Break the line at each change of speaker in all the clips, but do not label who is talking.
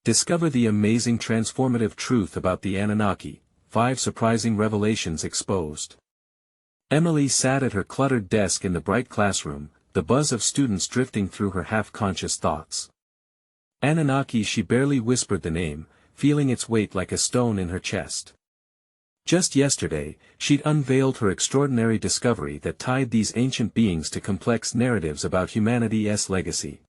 Discover the amazing transformative truth about the Anunnaki, 5 surprising revelations exposed. Emily sat at her cluttered desk in the bright classroom, the buzz of students drifting through her half-conscious thoughts. Anunnaki, she barely whispered the name, feeling its weight like a stone in her chest. Just yesterday, she'd unveiled her extraordinary discovery that tied these ancient beings to complex narratives about humanity's legacy.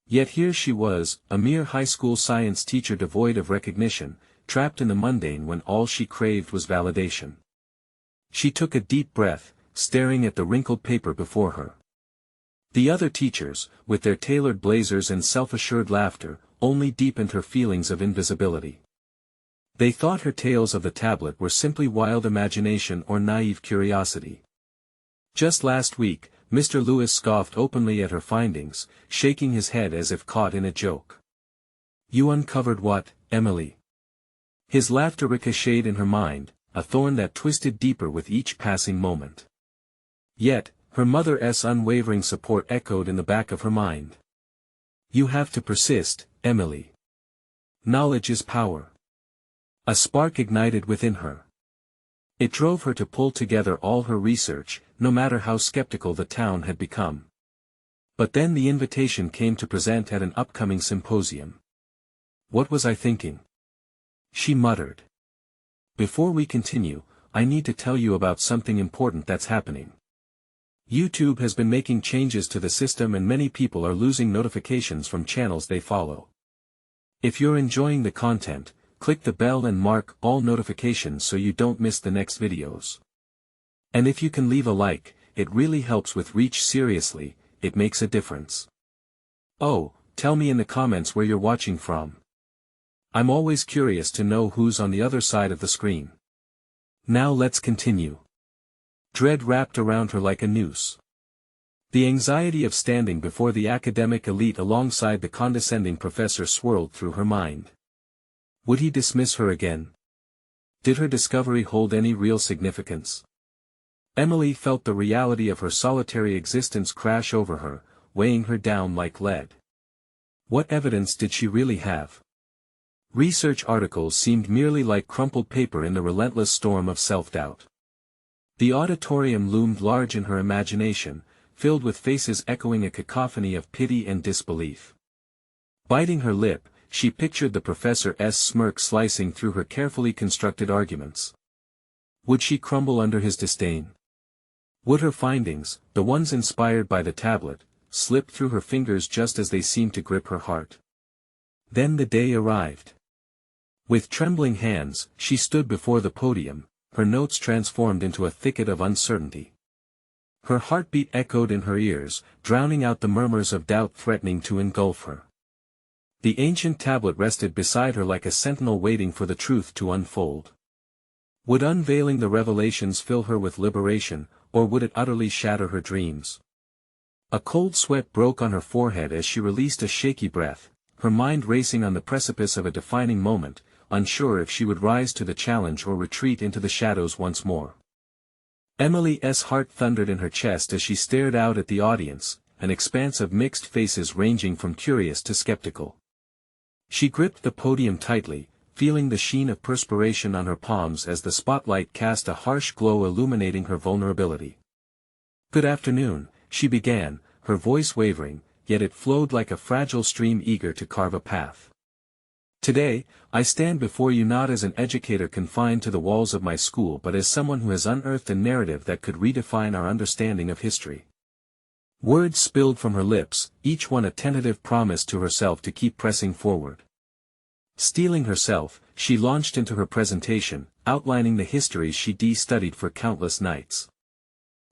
Yet here she was, a mere high school science teacher devoid of recognition, trapped in the mundane when all she craved was validation. She took a deep breath, staring at the wrinkled paper before her. The other teachers, with their tailored blazers and self-assured laughter, only deepened her feelings of invisibility. They thought her tales of the tablet were simply wild imagination or naive curiosity. Just last week, Mr. Lewis scoffed openly at her findings, shaking his head as if caught in a joke. "You uncovered what, Emily?" His laughter ricocheted in her mind, a thorn that twisted deeper with each passing moment. Yet, her mother's unwavering support echoed in the back of her mind. "You have to persist, Emily. Knowledge is power." A spark ignited within her. It drove her to pull together all her research, no matter how skeptical the town had become. But then the invitation came to present at an upcoming symposium. "What was I thinking?" she muttered. "Before we continue, I need to tell you about something important that's happening. YouTube has been making changes to the system and many people are losing notifications from channels they follow. If you're enjoying the content, click the bell and mark all notifications so you don't miss the next videos. And if you can leave a like, it really helps with reach. Seriously, it makes a difference. Oh, tell me in the comments where you're watching from. I'm always curious to know who's on the other side of the screen. Now let's continue." Dread wrapped around her like a noose. The anxiety of standing before the academic elite alongside the condescending professor swirled through her mind. Would he dismiss her again? Did her discovery hold any real significance? Emily felt the reality of her solitary existence crash over her, weighing her down like lead. What evidence did she really have? Research articles seemed merely like crumpled paper in the relentless storm of self-doubt. The auditorium loomed large in her imagination, filled with faces echoing a cacophony of pity and disbelief. Biting her lip, she pictured the professor's smirk slicing through her carefully constructed arguments. Would she crumble under his disdain? Would her findings, the ones inspired by the tablet, slip through her fingers just as they seemed to grip her heart? Then the day arrived. With trembling hands, she stood before the podium, her notes transformed into a thicket of uncertainty. Her heartbeat echoed in her ears, drowning out the murmurs of doubt threatening to engulf her. The ancient tablet rested beside her like a sentinel waiting for the truth to unfold. Would unveiling the revelations fill her with liberation, or would it utterly shatter her dreams? A cold sweat broke on her forehead as she released a shaky breath, her mind racing on the precipice of a defining moment, unsure if she would rise to the challenge or retreat into the shadows once more. Emily's heart thundered in her chest as she stared out at the audience, an expanse of mixed faces ranging from curious to skeptical. She gripped the podium tightly, feeling the sheen of perspiration on her palms as the spotlight cast a harsh glow illuminating her vulnerability. "Good afternoon," she began, her voice wavering, yet it flowed like a fragile stream eager to carve a path. "Today, I stand before you not as an educator confined to the walls of my school but as someone who has unearthed a narrative that could redefine our understanding of history." Words spilled from her lips, each one a tentative promise to herself to keep pressing forward. Steeling herself, she launched into her presentation, outlining the histories she'd studied for countless nights.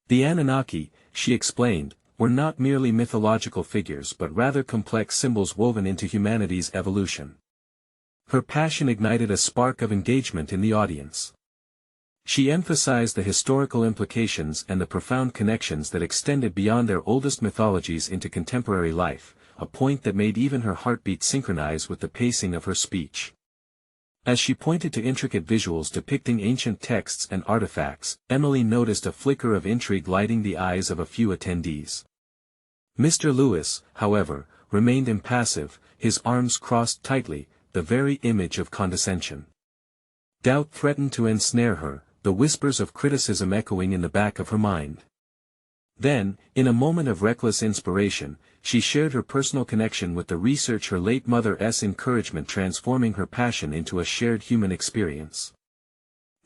The Anunnaki, she explained, were not merely mythological figures but rather complex symbols woven into humanity's evolution. Her passion ignited a spark of engagement in the audience. She emphasized the historical implications and the profound connections that extended beyond their oldest mythologies into contemporary life, a point that made even her heartbeat synchronize with the pacing of her speech. As she pointed to intricate visuals depicting ancient texts and artifacts, Emily noticed a flicker of intrigue lighting the eyes of a few attendees. Mr. Lewis, however, remained impassive, his arms crossed tightly, the very image of condescension. Doubt threatened to ensnare her, the whispers of criticism echoing in the back of her mind. Then, in a moment of reckless inspiration, she shared her personal connection with the research, her late mother's encouragement transforming her passion into a shared human experience.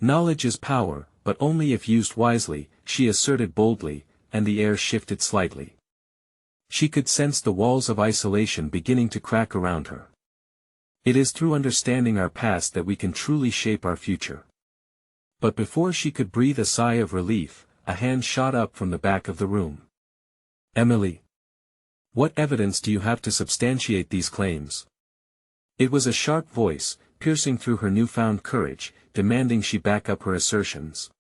Knowledge is power, but only if used wisely, she asserted boldly, and the air shifted slightly. She could sense the walls of isolation beginning to crack around her. It is through understanding our past that we can truly shape our future. But before she could breathe a sigh of relief, a hand shot up from the back of the room. "Emily. What evidence do you have to substantiate these claims?" It was a sharp voice, piercing through her newfound courage, demanding she back up her assertions.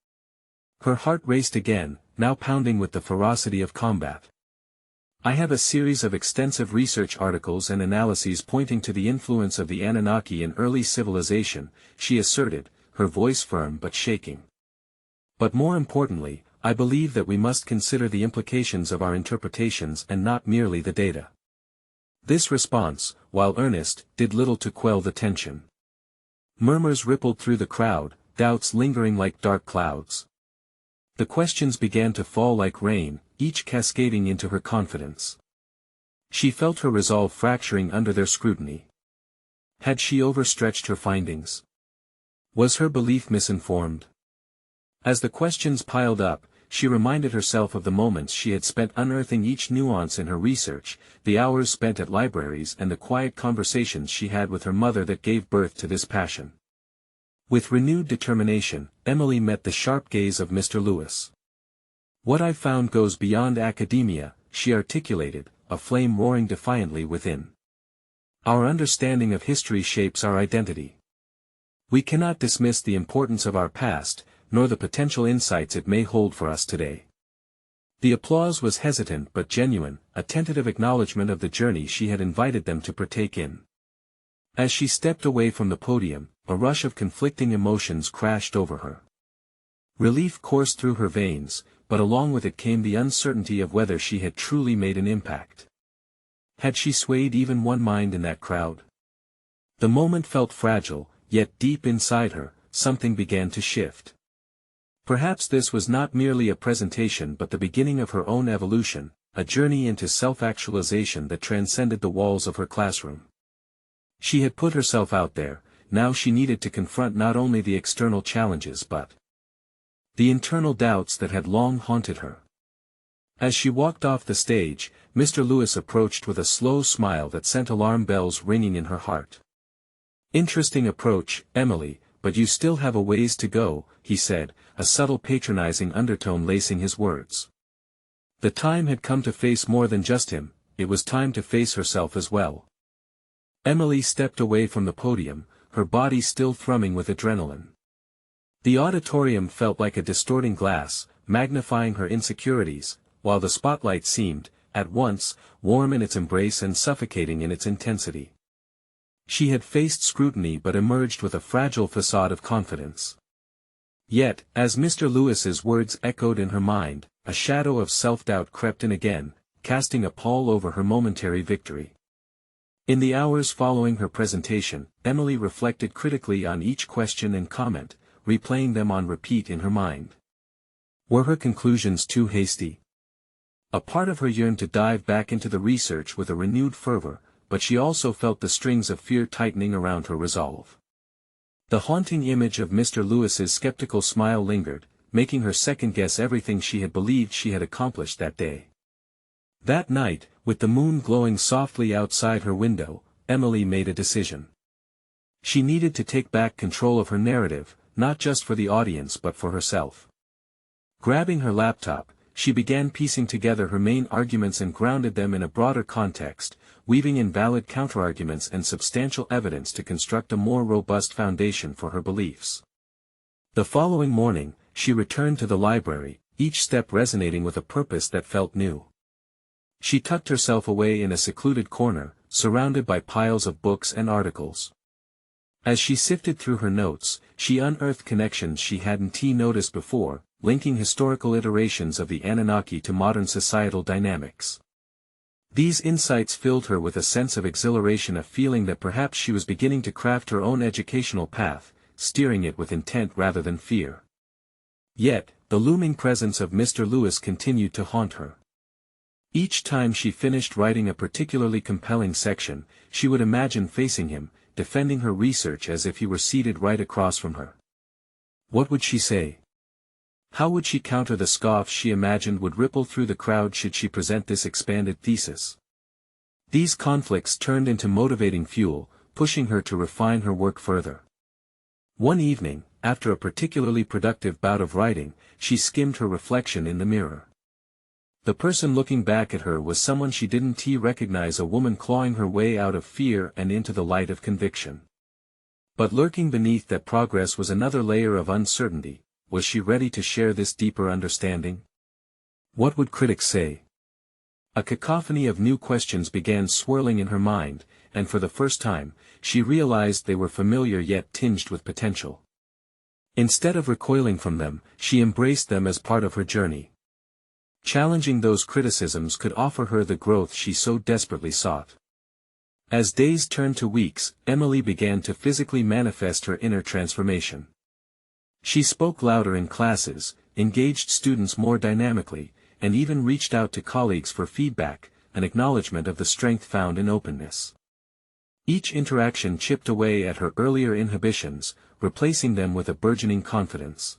Her heart raced again, now pounding with the ferocity of combat. "I have a series of extensive research articles and analyses pointing to the influence of the Anunnaki in early civilization," she asserted, her voice firm but shaking. "But more importantly, I believe that we must consider the implications of our interpretations and not merely the data." This response, while earnest, did little to quell the tension. Murmurs rippled through the crowd, doubts lingering like dark clouds. The questions began to fall like rain, each cascading into her confidence. She felt her resolve fracturing under their scrutiny. Had she overstretched her findings? Was her belief misinformed? As the questions piled up, she reminded herself of the moments she had spent unearthing each nuance in her research, the hours spent at libraries and the quiet conversations she had with her mother that gave birth to this passion. With renewed determination, Emily met the sharp gaze of Mr. Lewis. "What I've found goes beyond academia," she articulated, a flame roaring defiantly within. "Our understanding of history shapes our identity. We cannot dismiss the importance of our past, nor the potential insights it may hold for us today." The applause was hesitant but genuine, a tentative acknowledgement of the journey she had invited them to partake in. As she stepped away from the podium, a rush of conflicting emotions crashed over her. Relief coursed through her veins, but along with it came the uncertainty of whether she had truly made an impact. Had she swayed even one mind in that crowd? The moment felt fragile, yet deep inside her, something began to shift. Perhaps this was not merely a presentation but the beginning of her own evolution, a journey into self-actualization that transcended the walls of her classroom. She had put herself out there, now she needed to confront not only the external challenges but the internal doubts that had long haunted her. As she walked off the stage, Mr. Lewis approached with a slow smile that sent alarm bells ringing in her heart. "Interesting approach, Emily, but you still have a ways to go," he said, a subtle patronizing undertone lacing his words. The time had come to face more than just him, it was time to face herself as well. Emily stepped away from the podium, her body still thrumming with adrenaline. The auditorium felt like a distorting glass, magnifying her insecurities, while the spotlight seemed, at once, warm in its embrace and suffocating in its intensity. She had faced scrutiny but emerged with a fragile facade of confidence. Yet, as Mr. Lewis's words echoed in her mind, a shadow of self-doubt crept in again, casting a pall over her momentary victory. In the hours following her presentation, Emily reflected critically on each question and comment, replaying them on repeat in her mind. Were her conclusions too hasty? A part of her yearned to dive back into the research with a renewed fervor, but she also felt the strings of fear tightening around her resolve. The haunting image of Mr. Lewis's skeptical smile lingered, making her second-guess everything she had believed she had accomplished that day. That night, with the moon glowing softly outside her window, Emily made a decision. She needed to take back control of her narrative, not just for the audience but for herself. Grabbing her laptop, she began piecing together her main arguments and grounded them in a broader context, weaving in valid counterarguments and substantial evidence to construct a more robust foundation for her beliefs. The following morning, she returned to the library, each step resonating with a purpose that felt new. She tucked herself away in a secluded corner, surrounded by piles of books and articles. As she sifted through her notes, she unearthed connections she hadn't noticed before, linking historical iterations of the Anunnaki to modern societal dynamics. These insights filled her with a sense of exhilaration, a feeling that perhaps she was beginning to craft her own educational path, steering it with intent rather than fear. Yet, the looming presence of Mr. Lewis continued to haunt her. Each time she finished writing a particularly compelling section, she would imagine facing him, defending her research as if he were seated right across from her. What would she say? How would she counter the scoffs she imagined would ripple through the crowd should she present this expanded thesis? These conflicts turned into motivating fuel, pushing her to refine her work further. One evening, after a particularly productive bout of writing, she skimmed her reflection in the mirror. The person looking back at her was someone she didn't recognize, a woman clawing her way out of fear and into the light of conviction. But lurking beneath that progress was another layer of uncertainty. Was she ready to share this deeper understanding? What would critics say? A cacophony of new questions began swirling in her mind, and for the first time, she realized they were familiar yet tinged with potential. Instead of recoiling from them, she embraced them as part of her journey. Challenging those criticisms could offer her the growth she so desperately sought. As days turned to weeks, Emily began to physically manifest her inner transformation. She spoke louder in classes, engaged students more dynamically, and even reached out to colleagues for feedback, an acknowledgement of the strength found in openness. Each interaction chipped away at her earlier inhibitions, replacing them with a burgeoning confidence.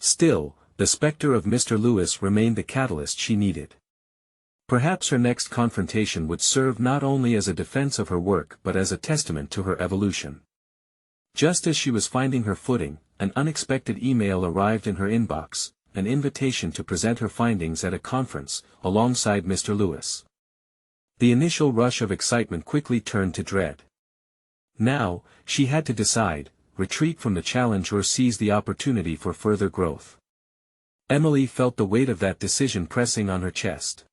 Still, the specter of Mr. Lewis remained the catalyst she needed. Perhaps her next confrontation would serve not only as a defense of her work but as a testament to her evolution. Just as she was finding her footing, an unexpected email arrived in her inbox, an invitation to present her findings at a conference, alongside Mr. Lewis. The initial rush of excitement quickly turned to dread. Now, she had to decide, retreat from the challenge or seize the opportunity for further growth. Emily felt the weight of that decision pressing on her chest.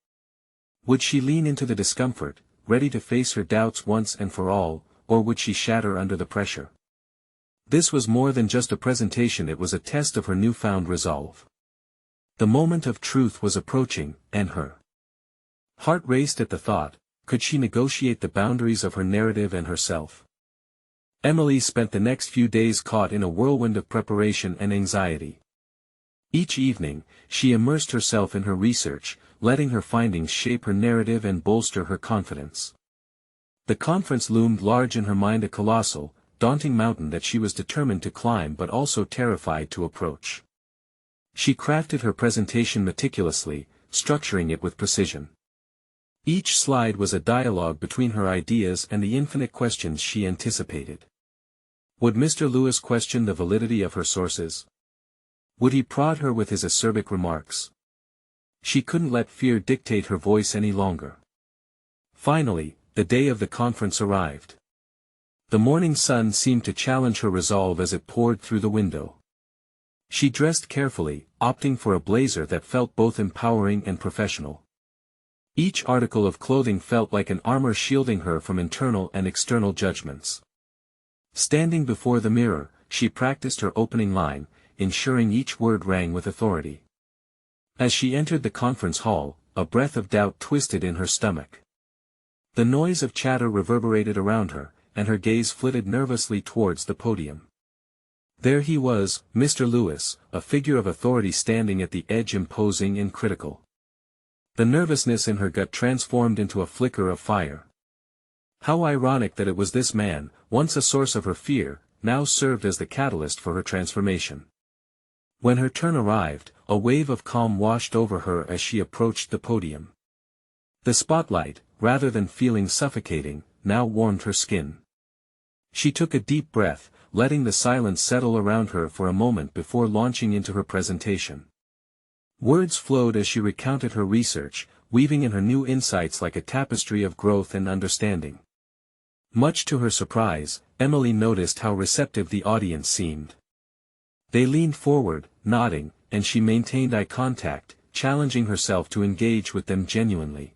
Would she lean into the discomfort, ready to face her doubts once and for all, or would she shatter under the pressure? This was more than just a presentation, it was a test of her newfound resolve. The moment of truth was approaching, and her heart raced at the thought, could she negotiate the boundaries of her narrative and herself? Emily spent the next few days caught in a whirlwind of preparation and anxiety. Each evening, she immersed herself in her research, letting her findings shape her narrative and bolster her confidence. The conference loomed large in her mind, a colossal, daunting mountain that she was determined to climb but also terrified to approach. She crafted her presentation meticulously, structuring it with precision. Each slide was a dialogue between her ideas and the infinite questions she anticipated. Would Mr. Lewis question the validity of her sources? Would he prod her with his acerbic remarks? She couldn't let fear dictate her voice any longer. Finally, the day of the conference arrived. The morning sun seemed to challenge her resolve as it poured through the window. She dressed carefully, opting for a blazer that felt both empowering and professional. Each article of clothing felt like an armor shielding her from internal and external judgments. Standing before the mirror, she practiced her opening line, ensuring each word rang with authority. As she entered the conference hall, a breath of doubt twisted in her stomach. The noise of chatter reverberated around her, and her gaze flitted nervously towards the podium. There he was, Mr. Lewis, a figure of authority standing at the edge, imposing and critical. The nervousness in her gut transformed into a flicker of fire. How ironic that it was this man, once a source of her fear, now served as the catalyst for her transformation. When her turn arrived, a wave of calm washed over her as she approached the podium. The spotlight, rather than feeling suffocating, now warmed her skin. She took a deep breath, letting the silence settle around her for a moment before launching into her presentation. Words flowed as she recounted her research, weaving in her new insights like a tapestry of growth and understanding. Much to her surprise, Emily noticed how receptive the audience seemed. They leaned forward, nodding, and she maintained eye contact, challenging herself to engage with them genuinely.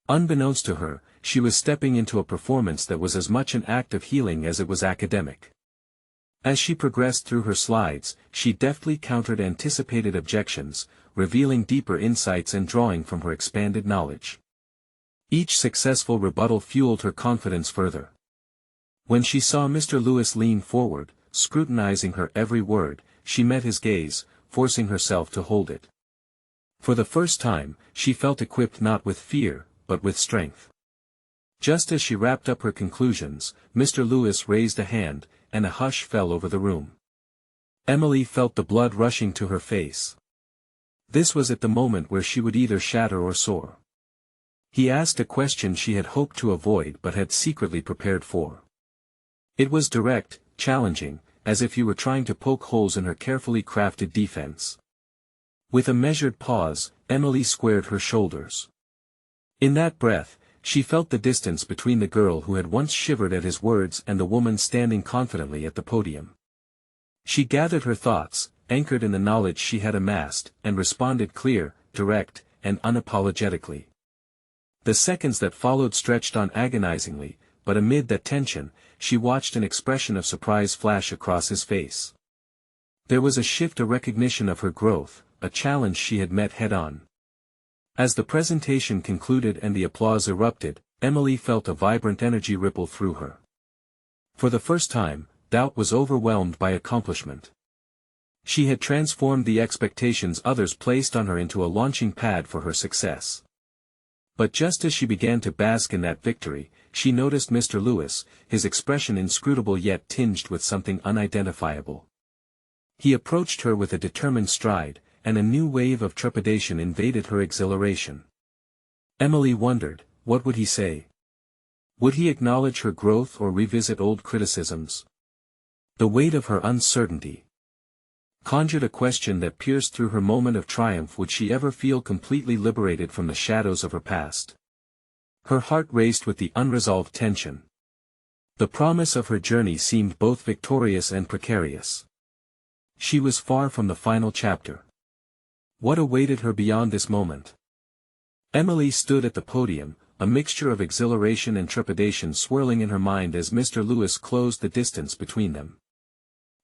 Unbeknownst to her, she was stepping into a performance that was as much an act of healing as it was academic. As she progressed through her slides, she deftly countered anticipated objections, revealing deeper insights and drawing from her expanded knowledge. Each successful rebuttal fueled her confidence further. When she saw Mr. Lewis lean forward, scrutinizing her every word, she met his gaze, forcing herself to hold it. For the first time, she felt equipped not with fear, but with strength. Just as she wrapped up her conclusions, Mr. Lewis raised a hand, and a hush fell over the room. Emily felt the blood rushing to her face. This was at the moment where she would either shatter or soar. He asked a question she had hoped to avoid but had secretly prepared for. It was direct, challenging, as if he were trying to poke holes in her carefully crafted defense. With a measured pause, Emily squared her shoulders. In that breath, she felt the distance between the girl who had once shivered at his words and the woman standing confidently at the podium. She gathered her thoughts, anchored in the knowledge she had amassed, and responded clear, direct, and unapologetically. The seconds that followed stretched on agonizingly, but amid that tension, she watched an expression of surprise flash across his face. There was a shift, a recognition of her growth, a challenge she had met head-on. As the presentation concluded and the applause erupted, Emily felt a vibrant energy ripple through her. For the first time, doubt was overwhelmed by accomplishment. She had transformed the expectations others placed on her into a launching pad for her success. But just as she began to bask in that victory, she noticed Mr. Lewis, his expression inscrutable yet tinged with something unidentifiable. He approached her with a determined stride, and a new wave of trepidation invaded her exhilaration. Emily wondered, what would he say? Would he acknowledge her growth or revisit old criticisms? The weight of her uncertainty conjured a question that pierced through her moment of triumph. Would she ever feel completely liberated from the shadows of her past? Her heart raced with the unresolved tension. The promise of her journey seemed both victorious and precarious. She was far from the final chapter. What awaited her beyond this moment? Emily stood at the podium, a mixture of exhilaration and trepidation swirling in her mind as Mr. Lewis closed the distance between them.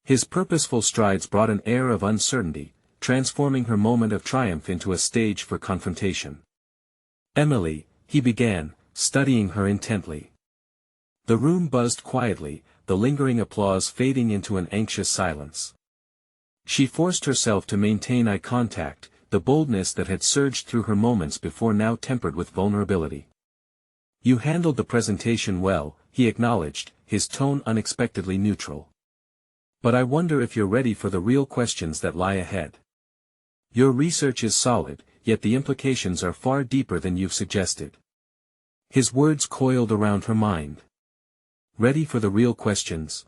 His purposeful strides brought an air of uncertainty, transforming her moment of triumph into a stage for confrontation. Emily, he began, studying her intently. The room buzzed quietly, the lingering applause fading into an anxious silence. She forced herself to maintain eye contact, the boldness that had surged through her moments before now tempered with vulnerability. You handled the presentation well, he acknowledged, his tone unexpectedly neutral. But I wonder if you're ready for the real questions that lie ahead. Your research is solid, yet the implications are far deeper than you've suggested. His words coiled around her mind. Ready for the real questions?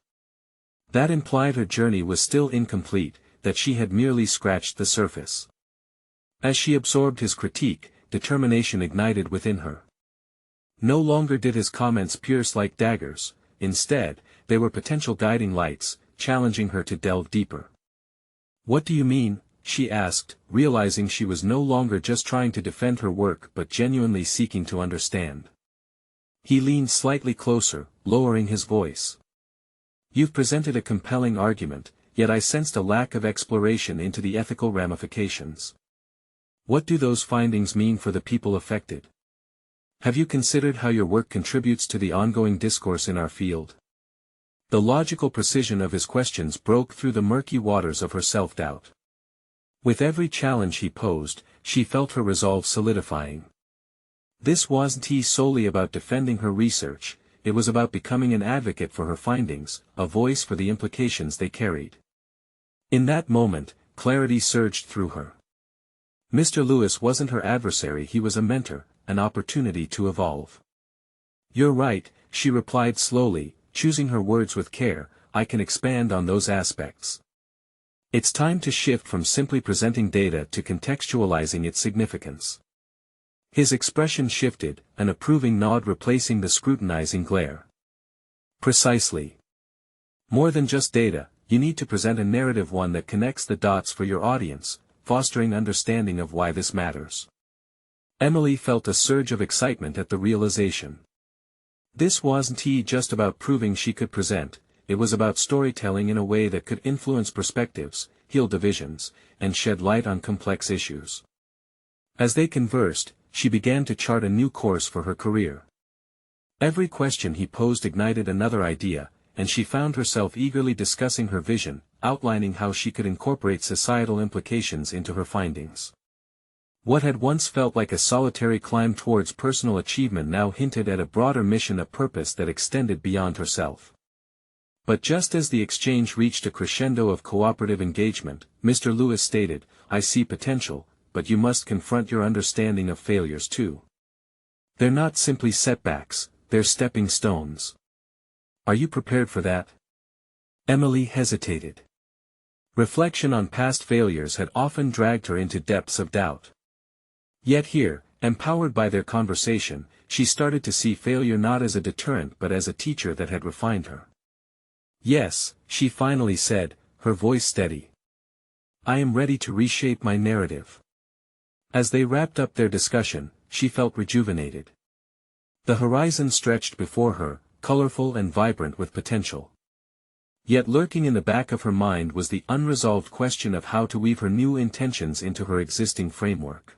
That implied her journey was still incomplete, that she had merely scratched the surface. As she absorbed his critique, determination ignited within her. No longer did his comments pierce like daggers, instead, they were potential guiding lights, challenging her to delve deeper. What do you mean? She asked, realizing she was no longer just trying to defend her work but genuinely seeking to understand. He leaned slightly closer, lowering his voice. You've presented a compelling argument, yet I sensed a lack of exploration into the ethical ramifications. What do those findings mean for the people affected? Have you considered how your work contributes to the ongoing discourse in our field? The logical precision of his questions broke through the murky waters of her self-doubt. With every challenge he posed, she felt her resolve solidifying. This wasn't solely about defending her research, it was about becoming an advocate for her findings, a voice for the implications they carried. In that moment, clarity surged through her. Mr. Lewis wasn't her adversary, he was a mentor, an opportunity to evolve. You're right, she replied slowly, choosing her words with care, I can expand on those aspects. It's time to shift from simply presenting data to contextualizing its significance. His expression shifted, an approving nod replacing the scrutinizing glare. Precisely. More than just data, you need to present a narrative, one that connects the dots for your audience, fostering understanding of why this matters. Emily felt a surge of excitement at the realization. This wasn't just about proving she could present, it was about storytelling in a way that could influence perspectives, heal divisions, and shed light on complex issues. As they conversed, she began to chart a new course for her career. Every question he posed ignited another idea, and she found herself eagerly discussing her vision, outlining how she could incorporate societal implications into her findings. What had once felt like a solitary climb towards personal achievement now hinted at a broader mission, a purpose that extended beyond herself. But just as the exchange reached a crescendo of cooperative engagement, Mr. Lewis stated, "I see potential, but you must confront your understanding of failures too. They're not simply setbacks, they're stepping stones. Are you prepared for that?" Emily hesitated. Reflection on past failures had often dragged her into depths of doubt. Yet here, empowered by their conversation, she started to see failure not as a deterrent but as a teacher that had refined her. "Yes," she finally said, her voice steady. "I am ready to reshape my narrative." As they wrapped up their discussion, she felt rejuvenated. The horizon stretched before her, colorful and vibrant with potential. Yet lurking in the back of her mind was the unresolved question of how to weave her new intentions into her existing framework.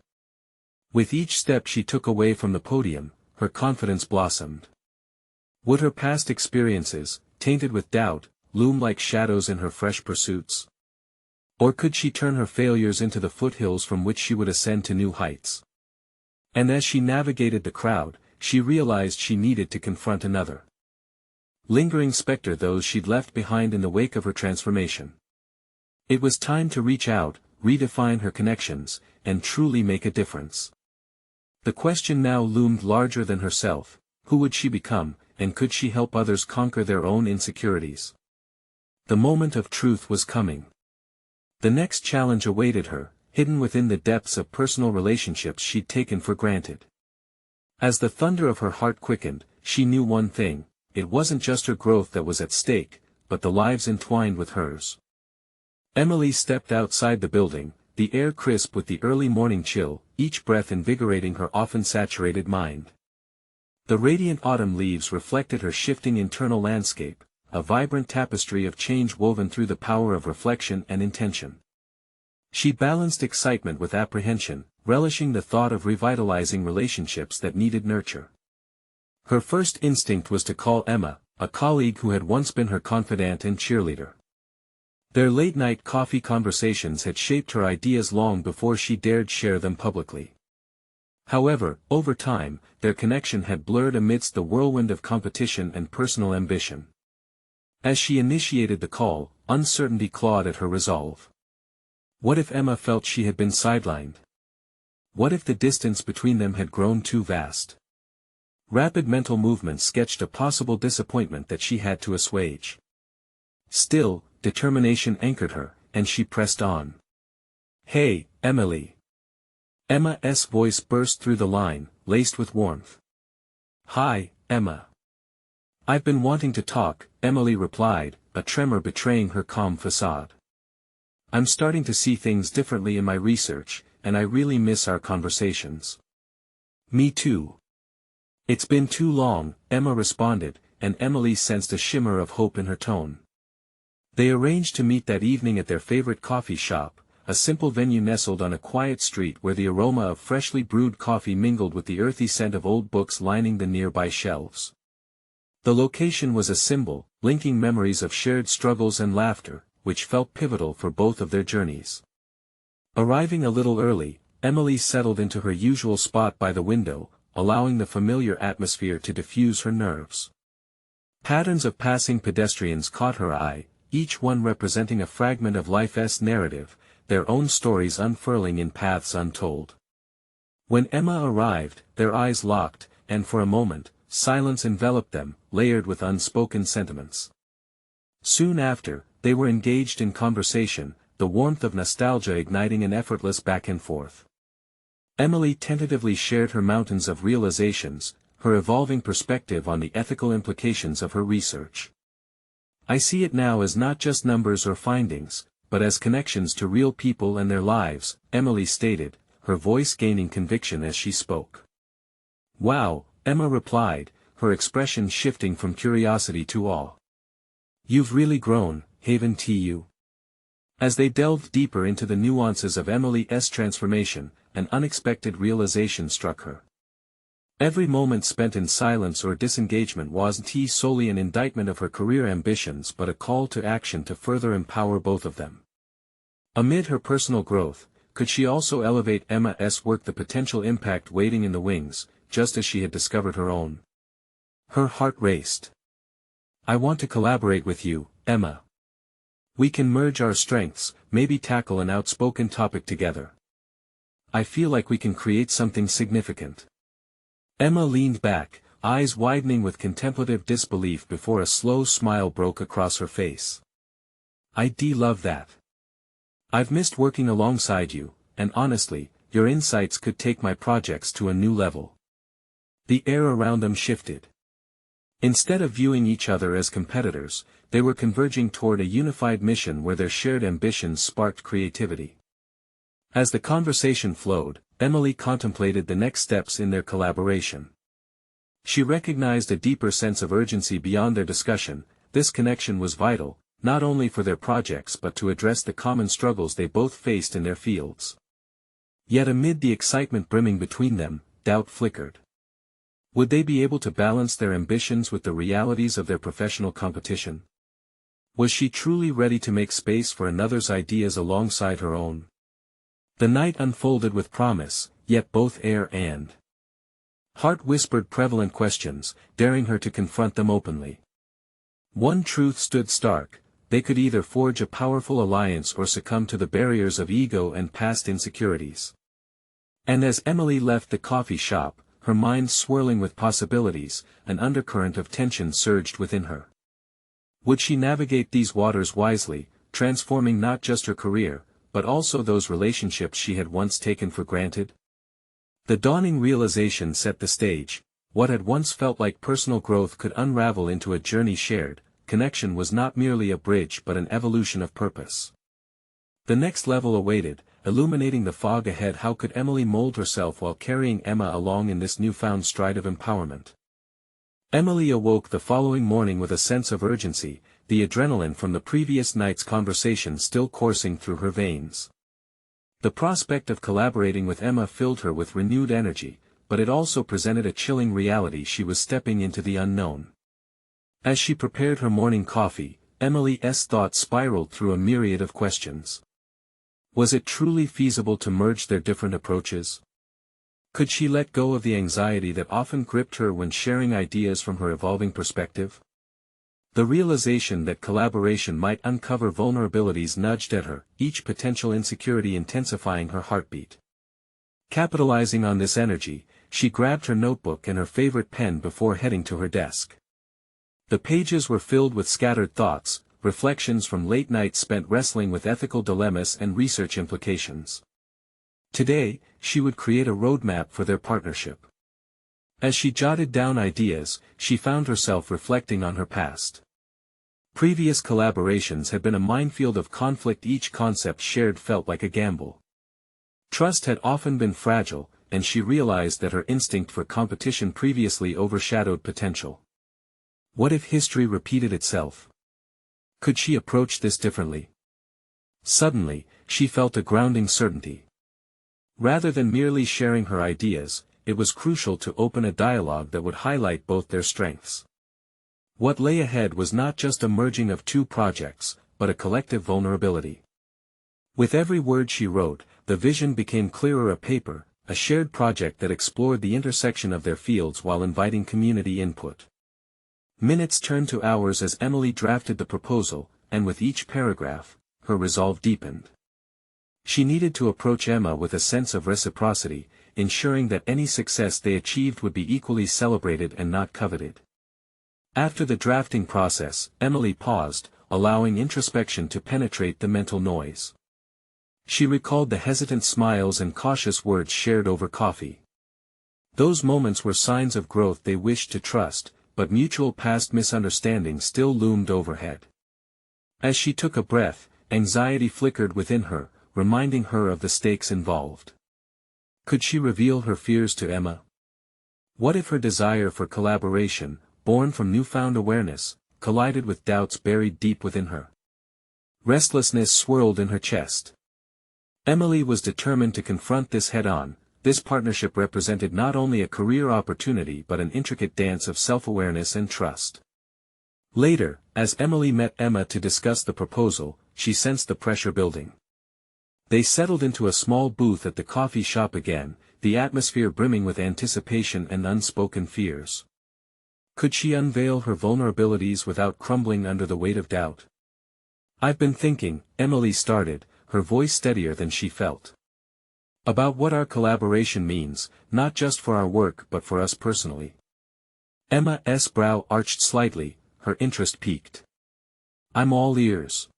With each step she took away from the podium, her confidence blossomed. Would her past experiences, tainted with doubt, loom like shadows in her fresh pursuits? Or could she turn her failures into the foothills from which she would ascend to new heights? And as she navigated the crowd, she realized she needed to confront another lingering specter, those she'd left behind in the wake of her transformation. It was time to reach out, redefine her connections, and truly make a difference. The question now loomed larger than herself: who would she become, and could she help others conquer their own insecurities? The moment of truth was coming. The next challenge awaited her, hidden within the depths of personal relationships she'd taken for granted. As the thunder of her heart quickened, she knew one thing: it wasn't just her growth that was at stake, but the lives entwined with hers. Emily stepped outside the building, the air crisp with the early morning chill, each breath invigorating her often saturated mind. The radiant autumn leaves reflected her shifting internal landscape, a vibrant tapestry of change woven through the power of reflection and intention. She balanced excitement with apprehension, relishing the thought of revitalizing relationships that needed nurture. Her first instinct was to call Emma, a colleague who had once been her confidant and cheerleader. Their late-night coffee conversations had shaped her ideas long before she dared share them publicly. However, over time, their connection had blurred amidst the whirlwind of competition and personal ambition. As she initiated the call, uncertainty clawed at her resolve. What if Emma felt she had been sidelined? What if the distance between them had grown too vast? Rapid mental movements sketched a possible disappointment that she had to assuage. Still, determination anchored her, and she pressed on. "Hey, Emily." Emma's voice burst through the line, laced with warmth. "Hi, Emma." "I've been wanting to talk," Emily replied, a tremor betraying her calm facade. "I'm starting to see things differently in my research, and I really miss our conversations." "Me too." "It's been too long," Emma responded, and Emily sensed a shimmer of hope in her tone. They arranged to meet that evening at their favorite coffee shop, a simple venue nestled on a quiet street where the aroma of freshly brewed coffee mingled with the earthy scent of old books lining the nearby shelves. The location was a symbol, linking memories of shared struggles and laughter, which felt pivotal for both of their journeys. Arriving a little early, Emily settled into her usual spot by the window, allowing the familiar atmosphere to diffuse her nerves. Patterns of passing pedestrians caught her eye, each one representing a fragment of life's narrative, their own stories unfurling in paths untold. When Emma arrived, their eyes locked, and for a moment, silence enveloped them, layered with unspoken sentiments. Soon after, they were engaged in conversation, the warmth of nostalgia igniting an effortless back and forth. Emily tentatively shared her mountains of realizations, her evolving perspective on the ethical implications of her research. "I see it now as not just numbers or findings, but as connections to real people and their lives," Emily stated, her voice gaining conviction as she spoke. "Wow," Emma replied, her expression shifting from curiosity to awe. "You've really grown, haven't you?" As they delved deeper into the nuances of Emily's transformation, an unexpected realization struck her. Every moment spent in silence or disengagement wasn't solely an indictment of her career ambitions but a call to action to further empower both of them. Amid her personal growth, could she also elevate Emma's work, the potential impact waiting in the wings, just as she had discovered her own? Her heart raced. "I want to collaborate with you, Emma. We can merge our strengths, maybe tackle an outspoken topic together. I feel like we can create something significant." Emma leaned back, eyes widening with contemplative disbelief before a slow smile broke across her face. "I'd love that. I've missed working alongside you, and honestly, your insights could take my projects to a new level." The air around them shifted. Instead of viewing each other as competitors, they were converging toward a unified mission where their shared ambitions sparked creativity. As the conversation flowed, Emily contemplated the next steps in their collaboration. She recognized a deeper sense of urgency beyond their discussion. This connection was vital, not only for their projects but to address the common struggles they both faced in their fields. Yet amid the excitement brimming between them, doubt flickered. Would they be able to balance their ambitions with the realities of their professional competition? Was she truly ready to make space for another's ideas alongside her own? The night unfolded with promise, yet both air and heart whispered prevalent questions, daring her to confront them openly. One truth stood stark: they could either forge a powerful alliance or succumb to the barriers of ego and past insecurities. And as Emily left the coffee shop, her mind swirling with possibilities, an undercurrent of tension surged within her. Would she navigate these waters wisely, transforming not just her career, but also those relationships she had once taken for granted? The dawning realization set the stage. What had once felt like personal growth could unravel into a journey shared. Connection was not merely a bridge but an evolution of purpose. The next level awaited, illuminating the fog ahead. How could Emily mold herself while carrying Emma along in this newfound stride of empowerment? Emily awoke the following morning with a sense of urgency, the adrenaline from the previous night's conversation still coursing through her veins. The prospect of collaborating with Emma filled her with renewed energy, but it also presented a chilling reality: she was stepping into the unknown. As she prepared her morning coffee, Emily's thoughts spiraled through a myriad of questions. Was it truly feasible to merge their different approaches? Could she let go of the anxiety that often gripped her when sharing ideas from her evolving perspective? The realization that collaboration might uncover vulnerabilities nudged at her, each potential insecurity intensifying her heartbeat. Capitalizing on this energy, she grabbed her notebook and her favorite pen before heading to her desk. The pages were filled with scattered thoughts, reflections from late nights spent wrestling with ethical dilemmas and research implications. Today, she would create a roadmap for their partnership. As she jotted down ideas, she found herself reflecting on her past. Previous collaborations had been a minefield of conflict. Each concept shared felt like a gamble. Trust had often been fragile, and she realized that her instinct for competition previously overshadowed potential. What if history repeated itself? Could she approach this differently? Suddenly, she felt a grounding certainty. Rather than merely sharing her ideas, it was crucial to open a dialogue that would highlight both their strengths. What lay ahead was not just a merging of two projects, but a collective vulnerability. With every word she wrote, the vision became clearer: a paper, a shared project that explored the intersection of their fields while inviting community input. Minutes turned to hours as Emily drafted the proposal, and with each paragraph, her resolve deepened. She needed to approach Emma with a sense of reciprocity, ensuring that any success they achieved would be equally celebrated and not coveted. After the drafting process, Emily paused, allowing introspection to penetrate the mental noise. She recalled the hesitant smiles and cautious words shared over coffee. Those moments were signs of growth they wished to trust, but mutual past misunderstandings still loomed overhead. As she took a breath, anxiety flickered within her, reminding her of the stakes involved. Could she reveal her fears to Emma? What if her desire for collaboration, born from newfound awareness, collided with doubts buried deep within her? Restlessness swirled in her chest. Emily was determined to confront this head-on. This partnership represented not only a career opportunity but an intricate dance of self-awareness and trust. Later, as Emily met Emma to discuss the proposal, she sensed the pressure building. They settled into a small booth at the coffee shop again, the atmosphere brimming with anticipation and unspoken fears. Could she unveil her vulnerabilities without crumbling under the weight of doubt? "I've been thinking," Emily started, her voice steadier than she felt. "About what our collaboration means, not just for our work but for us personally." Emma's brow arched slightly, her interest piqued. "I'm all ears.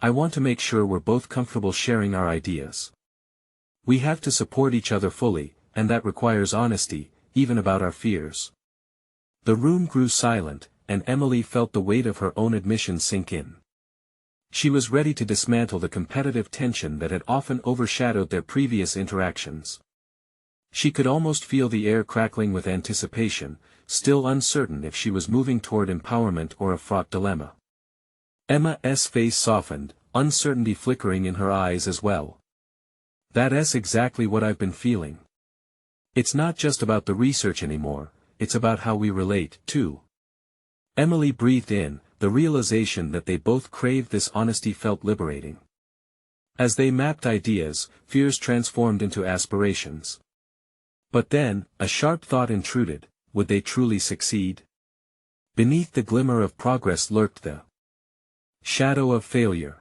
I want to make sure we're both comfortable sharing our ideas. We have to support each other fully, and that requires honesty, even about our fears." The room grew silent, and Emily felt the weight of her own admission sink in. She was ready to dismantle the competitive tension that had often overshadowed their previous interactions. She could almost feel the air crackling with anticipation, still uncertain if she was moving toward empowerment or a fraught dilemma. Emma's face softened, uncertainty flickering in her eyes as well. "That's exactly what I've been feeling. It's not just about the research anymore, it's about how we relate, too." Emily breathed in, the realization that they both craved this honesty felt liberating. As they mapped ideas, fears transformed into aspirations. But then, a sharp thought intruded: would they truly succeed? Beneath the glimmer of progress lurked the shadow of failure.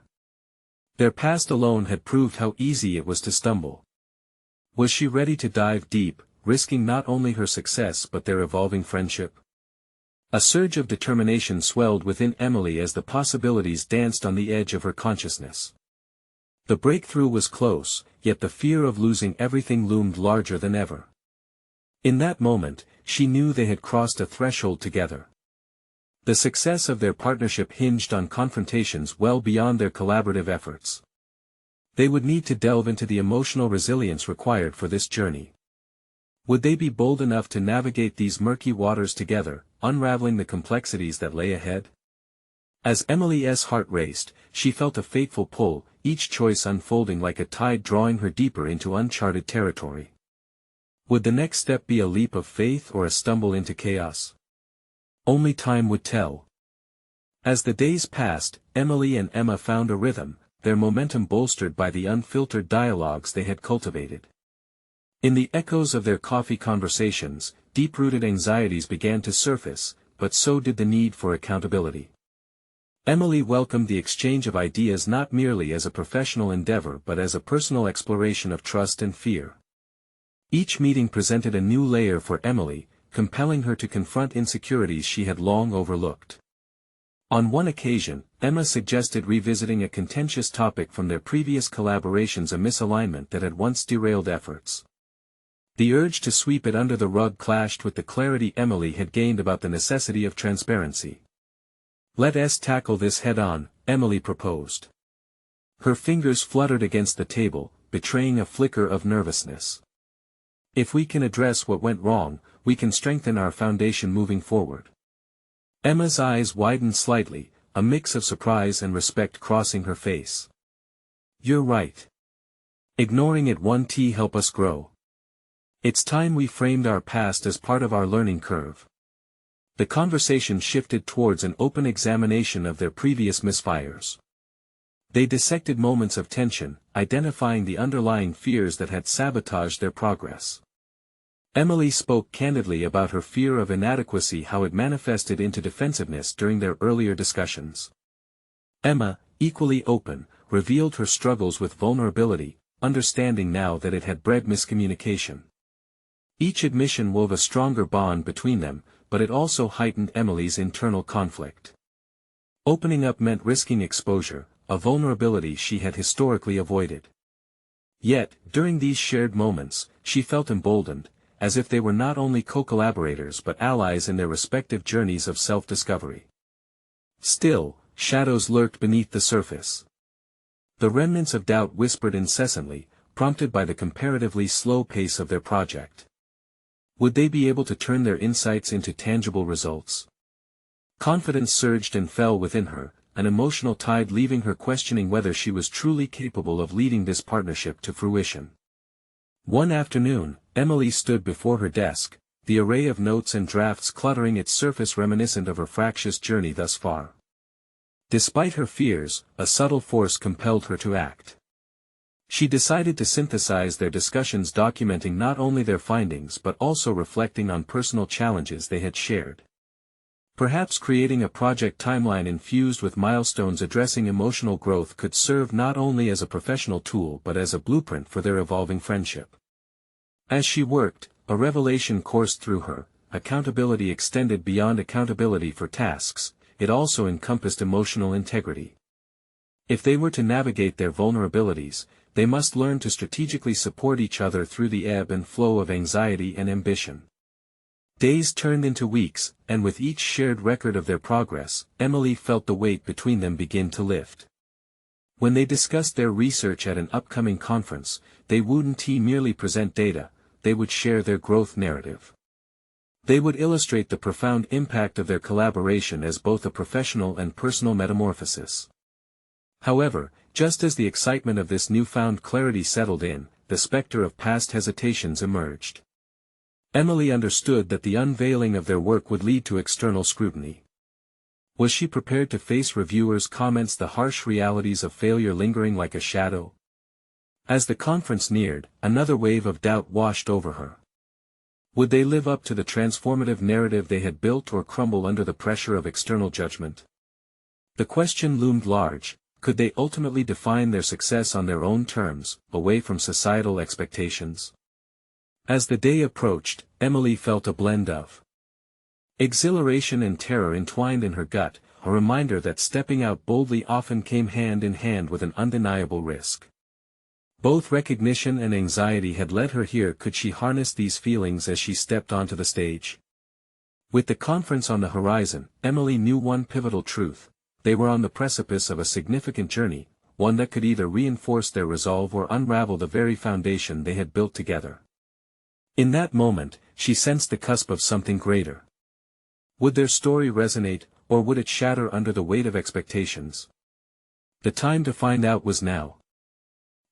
Their past alone had proved how easy it was to stumble. Was she ready to dive deep, risking not only her success but their evolving friendship? A surge of determination swelled within Emily as the possibilities danced on the edge of her consciousness. The breakthrough was close, yet the fear of losing everything loomed larger than ever. In that moment, she knew they had crossed a threshold together. The success of their partnership hinged on confrontations well beyond their collaborative efforts. They would need to delve into the emotional resilience required for this journey. Would they be bold enough to navigate these murky waters together, unraveling the complexities that lay ahead? As Emily's heart raced, she felt a fateful pull, each choice unfolding like a tide drawing her deeper into uncharted territory. Would the next step be a leap of faith or a stumble into chaos? Only time would tell. As the days passed, Emily and Emma found a rhythm, their momentum bolstered by the unfiltered dialogues they had cultivated. In the echoes of their coffee conversations, deep-rooted anxieties began to surface, but so did the need for accountability. Emily welcomed the exchange of ideas not merely as a professional endeavor but as a personal exploration of trust and fear. Each meeting presented a new layer for Emily, compelling her to confront insecurities she had long overlooked. On one occasion, Emma suggested revisiting a contentious topic from their previous collaborations, a misalignment that had once derailed efforts. The urge to sweep it under the rug clashed with the clarity Emily had gained about the necessity of transparency. "Let's tackle this head-on," Emily proposed. Her fingers fluttered against the table, betraying a flicker of nervousness. "If we can address what went wrong, we can strengthen our foundation moving forward." Emma's eyes widened slightly, a mix of surprise and respect crossing her face. "You're right. Ignoring it won't help us grow. It's time we framed our past as part of our learning curve." The conversation shifted towards an open examination of their previous misfires. They dissected moments of tension, identifying the underlying fears that had sabotaged their progress. Emily spoke candidly about her fear of inadequacy, how it manifested into defensiveness during their earlier discussions. Emma, equally open, revealed her struggles with vulnerability, understanding now that it had bred miscommunication. Each admission wove a stronger bond between them, but it also heightened Emily's internal conflict. Opening up meant risking exposure, a vulnerability she had historically avoided. Yet, during these shared moments, she felt emboldened, as if they were not only co-collaborators but allies in their respective journeys of self-discovery. Still, shadows lurked beneath the surface. The remnants of doubt whispered incessantly, prompted by the comparatively slow pace of their project. Would they be able to turn their insights into tangible results? Confidence surged and fell within her, an emotional tide leaving her questioning whether she was truly capable of leading this partnership to fruition. One afternoon, Emily stood before her desk, the array of notes and drafts cluttering its surface reminiscent of her fractious journey thus far. Despite her fears, a subtle force compelled her to act. She decided to synthesize their discussions, documenting not only their findings but also reflecting on personal challenges they had shared. Perhaps creating a project timeline infused with milestones addressing emotional growth could serve not only as a professional tool but as a blueprint for their evolving friendship. As she worked, a revelation coursed through her: accountability extended beyond accountability for tasks, it also encompassed emotional integrity. If they were to navigate their vulnerabilities, they must learn to strategically support each other through the ebb and flow of anxiety and ambition. Days turned into weeks, and with each shared record of their progress, Emily felt the weight between them begin to lift. When they discussed their research at an upcoming conference, they wouldn't merely present data, they would share their growth narrative. They would illustrate the profound impact of their collaboration as both a professional and personal metamorphosis. However, just as the excitement of this newfound clarity settled in, the specter of past hesitations emerged. Emily understood that the unveiling of their work would lead to external scrutiny. Was she prepared to face reviewers' comments, the harsh realities of failure lingering like a shadow? As the conference neared, another wave of doubt washed over her. Would they live up to the transformative narrative they had built or crumble under the pressure of external judgment? The question loomed large: could they ultimately define their success on their own terms, away from societal expectations? As the day approached, Emily felt a blend of exhilaration and terror entwined in her gut, a reminder that stepping out boldly often came hand in hand with an undeniable risk. Both recognition and anxiety had led her here. Could she harness these feelings as she stepped onto the stage? With the conference on the horizon, Emily knew one pivotal truth: they were on the precipice of a significant journey, one that could either reinforce their resolve or unravel the very foundation they had built together. In that moment, she sensed the cusp of something greater. Would their story resonate, or would it shatter under the weight of expectations? The time to find out was now.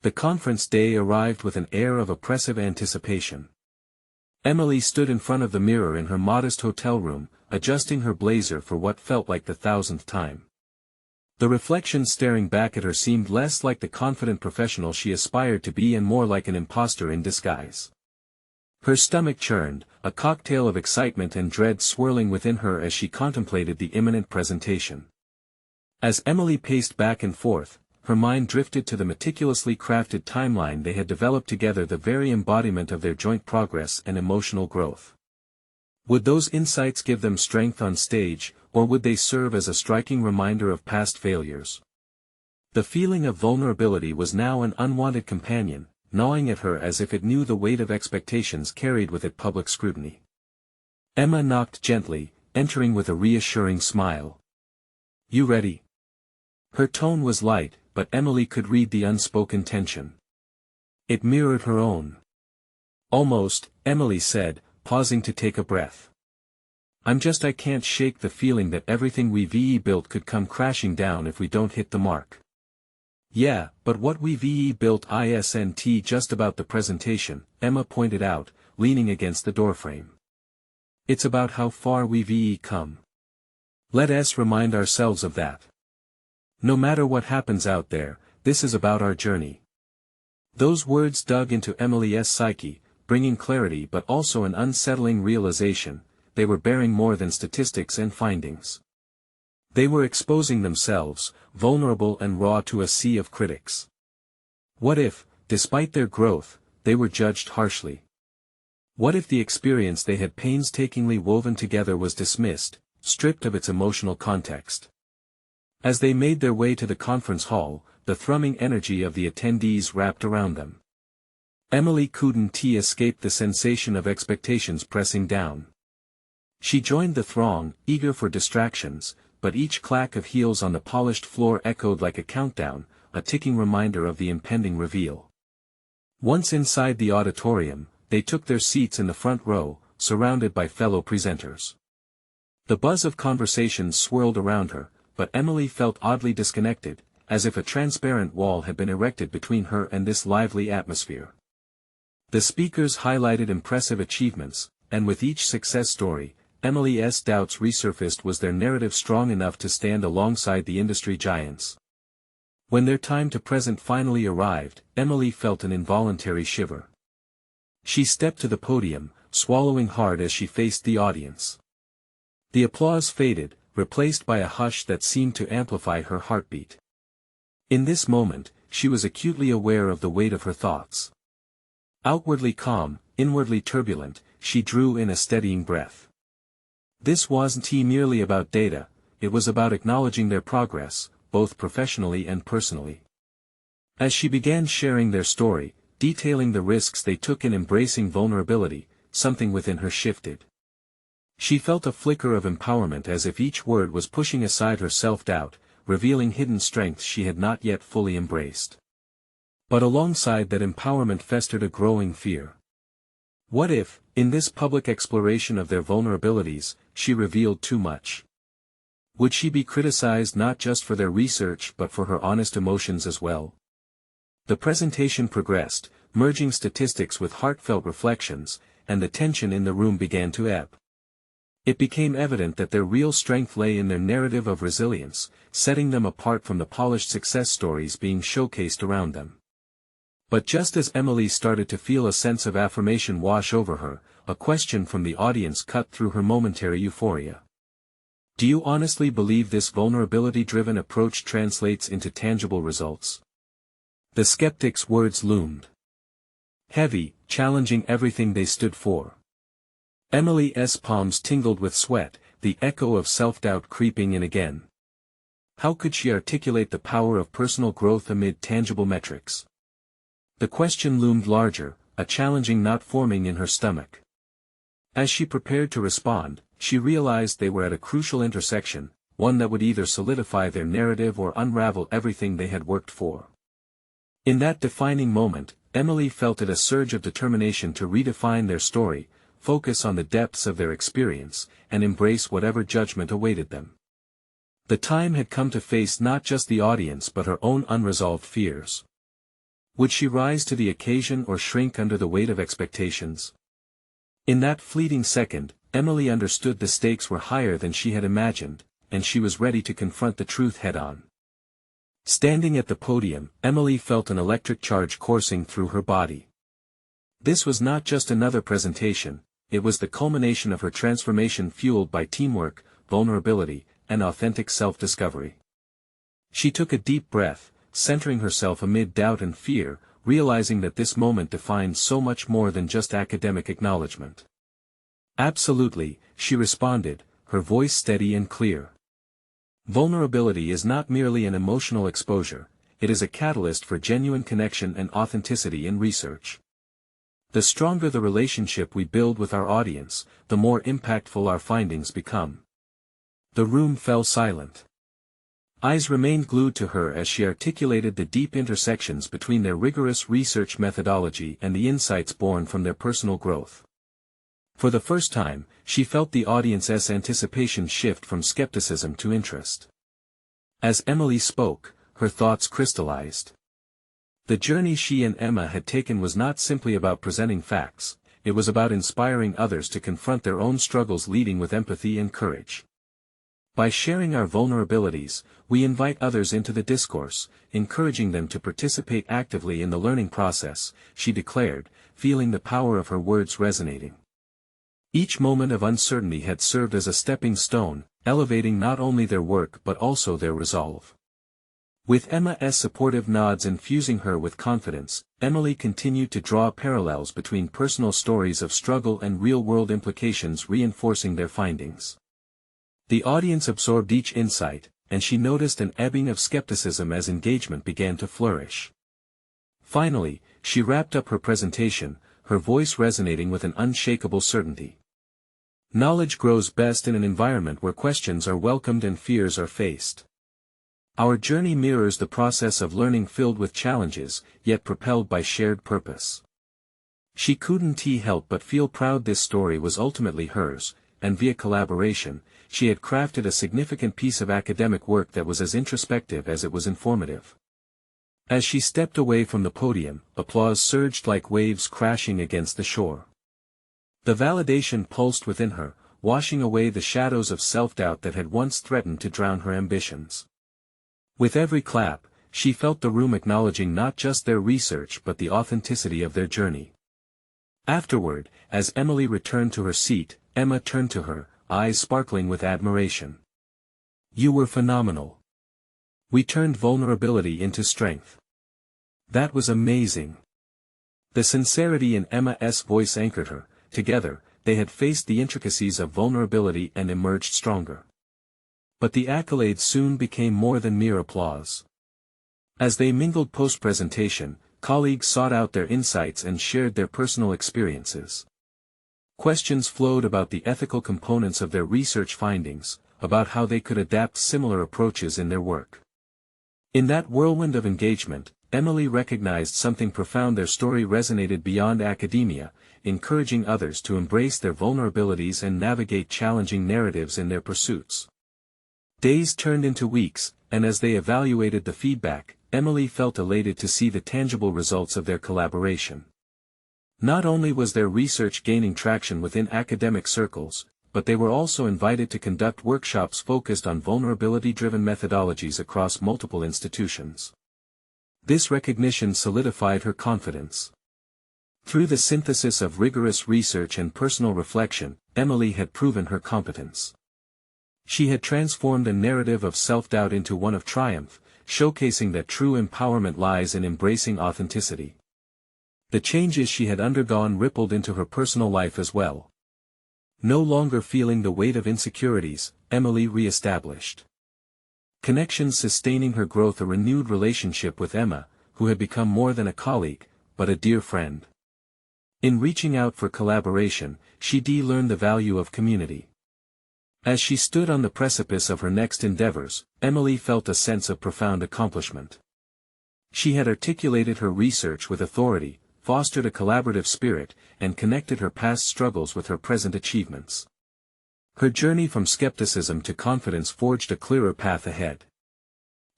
The conference day arrived with an air of oppressive anticipation. Emily stood in front of the mirror in her modest hotel room, adjusting her blazer for what felt like the 1000th time. The reflection staring back at her seemed less like the confident professional she aspired to be and more like an imposter in disguise. Her stomach churned, a cocktail of excitement and dread swirling within her as she contemplated the imminent presentation. As Emily paced back and forth, her mind drifted to the meticulously crafted timeline they had developed together, the very embodiment of their joint progress and emotional growth. Would those insights give them strength on stage, or would they serve as a striking reminder of past failures? The feeling of vulnerability was now an unwanted companion, gnawing at her as if it knew the weight of expectations carried with it public scrutiny. Emma knocked gently, entering with a reassuring smile. "You ready?" Her tone was light, but Emily could read the unspoken tension. It mirrored her own. "Almost," Emily said, pausing to take a breath. I can't shake the feeling that everything we've built could come crashing down if we don't hit the mark." "Yeah, but what we've built isn't just about the presentation," Emma pointed out, leaning against the doorframe. "It's about how far we've come. Let us remind ourselves of that. No matter what happens out there, this is about our journey." Those words dug into Emily's psyche, bringing clarity but also an unsettling realization: they were bearing more than statistics and findings. They were exposing themselves, vulnerable and raw, to a sea of critics. What if, despite their growth, they were judged harshly? What if the experience they had painstakingly woven together was dismissed, stripped of its emotional context? As they made their way to the conference hall, the thrumming energy of the attendees wrapped around them. Emily couldn't escape the sensation of expectations pressing down. She joined the throng, eager for distractions, but each clack of heels on the polished floor echoed like a countdown, a ticking reminder of the impending reveal. Once inside the auditorium, they took their seats in the front row, surrounded by fellow presenters. The buzz of conversations swirled around her, but Emily felt oddly disconnected, as if a transparent wall had been erected between her and this lively atmosphere. The speakers highlighted impressive achievements, and with each success story, Emily's doubts resurfaced. Was their narrative strong enough to stand alongside the industry giants? When their time to present finally arrived, Emily felt an involuntary shiver. She stepped to the podium, swallowing hard as she faced the audience. The applause faded, replaced by a hush that seemed to amplify her heartbeat. In this moment, she was acutely aware of the weight of her thoughts. Outwardly calm, inwardly turbulent, she drew in a steadying breath. This wasn't merely about data, it was about acknowledging their progress, both professionally and personally. As she began sharing their story, detailing the risks they took in embracing vulnerability, something within her shifted. She felt a flicker of empowerment, as if each word was pushing aside her self-doubt, revealing hidden strengths she had not yet fully embraced. But alongside that empowerment festered a growing fear. What if, in this public exploration of their vulnerabilities, she revealed too much? Would she be criticized not just for their research but for her honest emotions as well? The presentation progressed, merging statistics with heartfelt reflections, and the tension in the room began to ebb. It became evident that their real strength lay in their narrative of resilience, setting them apart from the polished success stories being showcased around them. But just as Emily started to feel a sense of affirmation wash over her, a question from the audience cut through her momentary euphoria. Do you honestly believe this vulnerability-driven approach translates into tangible results? The skeptic's words loomed heavy, challenging everything they stood for. Emily's palms tingled with sweat, the echo of self-doubt creeping in again. How could she articulate the power of personal growth amid tangible metrics? The question loomed larger, a challenging knot forming in her stomach. As she prepared to respond, she realized they were at a crucial intersection, one that would either solidify their narrative or unravel everything they had worked for. In that defining moment, Emily felt a surge of determination to redefine their story, focus on the depths of their experience, and embrace whatever judgment awaited them. The time had come to face not just the audience but her own unresolved fears. Would she rise to the occasion or shrink under the weight of expectations? In that fleeting second, Emily understood the stakes were higher than she had imagined, and she was ready to confront the truth head-on. Standing at the podium, Emily felt an electric charge coursing through her body. This was not just another presentation, it was the culmination of her transformation fueled by teamwork, vulnerability, and authentic self-discovery. She took a deep breath, centering herself amid doubt and fear, realizing that this moment defined so much more than just academic acknowledgement. Absolutely, she responded, her voice steady and clear. Vulnerability is not merely an emotional exposure, it is a catalyst for genuine connection and authenticity in research. The stronger the relationship we build with our audience, the more impactful our findings become. The room fell silent. Eyes remained glued to her as she articulated the deep intersections between their rigorous research methodology and the insights born from their personal growth. For the first time, she felt the audience's anticipation shift from skepticism to interest. As Emily spoke, her thoughts crystallized. The journey she and Emma had taken was not simply about presenting facts, it was about inspiring others to confront their own struggles, leading with empathy and courage. By sharing our vulnerabilities, we invite others into the discourse, encouraging them to participate actively in the learning process, she declared, feeling the power of her words resonating. Each moment of uncertainty had served as a stepping stone, elevating not only their work but also their resolve. With Emma's supportive nods infusing her with confidence, Emily continued to draw parallels between personal stories of struggle and real-world implications, reinforcing their findings. The audience absorbed each insight, and she noticed an ebbing of skepticism as engagement began to flourish. Finally, she wrapped up her presentation, her voice resonating with an unshakable certainty. Knowledge grows best in an environment where questions are welcomed and fears are faced. Our journey mirrors the process of learning, filled with challenges, yet propelled by shared purpose. She couldn't help but feel proud this story was ultimately hers, and via collaboration, she had crafted a significant piece of academic work that was as introspective as it was informative. As she stepped away from the podium, applause surged like waves crashing against the shore. The validation pulsed within her, washing away the shadows of self-doubt that had once threatened to drown her ambitions. With every clap, she felt the room acknowledging not just their research but the authenticity of their journey. Afterward, as Emily returned to her seat, Emma turned to her, eyes sparkling with admiration. "You were phenomenal. We turned vulnerability into strength. That was amazing." The sincerity in Emma's voice anchored her. Together, they had faced the intricacies of vulnerability and emerged stronger. But the accolades soon became more than mere applause. As they mingled post-presentation, colleagues sought out their insights and shared their personal experiences. Questions flowed about the ethical components of their research findings, about how they could adapt similar approaches in their work. In that whirlwind of engagement, Emily recognized something profound: their story resonated beyond academia, encouraging others to embrace their vulnerabilities and navigate challenging narratives in their pursuits. Days turned into weeks, and as they evaluated the feedback, Emily felt elated to see the tangible results of their collaboration. Not only was their research gaining traction within academic circles, but they were also invited to conduct workshops focused on vulnerability-driven methodologies across multiple institutions. This recognition solidified her confidence. Through the synthesis of rigorous research and personal reflection, Emily had proven her competence. She had transformed a narrative of self-doubt into one of triumph, showcasing that true empowerment lies in embracing authenticity. The changes she had undergone rippled into her personal life as well. No longer feeling the weight of insecurities, Emily re-established connections sustaining her growth, a renewed relationship with Emma, who had become more than a colleague, but a dear friend. In reaching out for collaboration, she learned the value of community. As she stood on the precipice of her next endeavors, Emily felt a sense of profound accomplishment. She had articulated her research with authority, fostered a collaborative spirit, and connected her past struggles with her present achievements. Her journey from skepticism to confidence forged a clearer path ahead.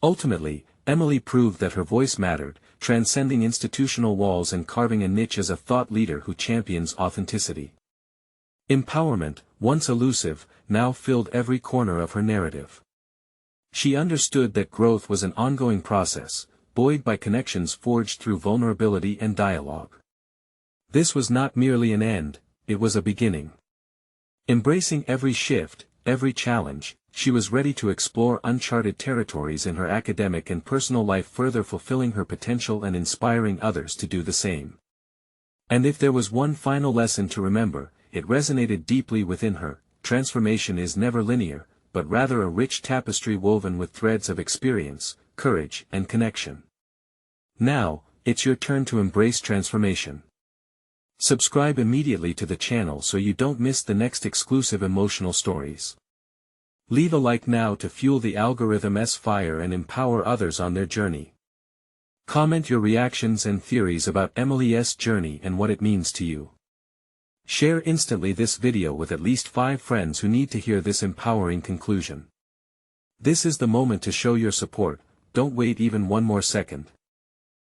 Ultimately, Emily proved that her voice mattered, transcending institutional walls and carving a niche as a thought leader who champions authenticity. Empowerment, once elusive, now filled every corner of her narrative. She understood that growth was an ongoing process, buoyed by connections forged through vulnerability and dialogue. This was not merely an end, it was a beginning. Embracing every shift, every challenge, she was ready to explore uncharted territories in her academic and personal life, further fulfilling her potential and inspiring others to do the same. And if there was one final lesson to remember, it resonated deeply within her: transformation is never linear, but rather a rich tapestry woven with threads of experience, courage, and connection. Now, it's your turn to embrace transformation. Subscribe immediately to the channel so you don't miss the next exclusive emotional stories. Leave a like now to fuel the algorithm's fire and empower others on their journey. Comment your reactions and theories about Emily's journey and what it means to you. Share instantly this video with at least 5 friends who need to hear this empowering conclusion. This is the moment to show your support. Don't wait even one more second.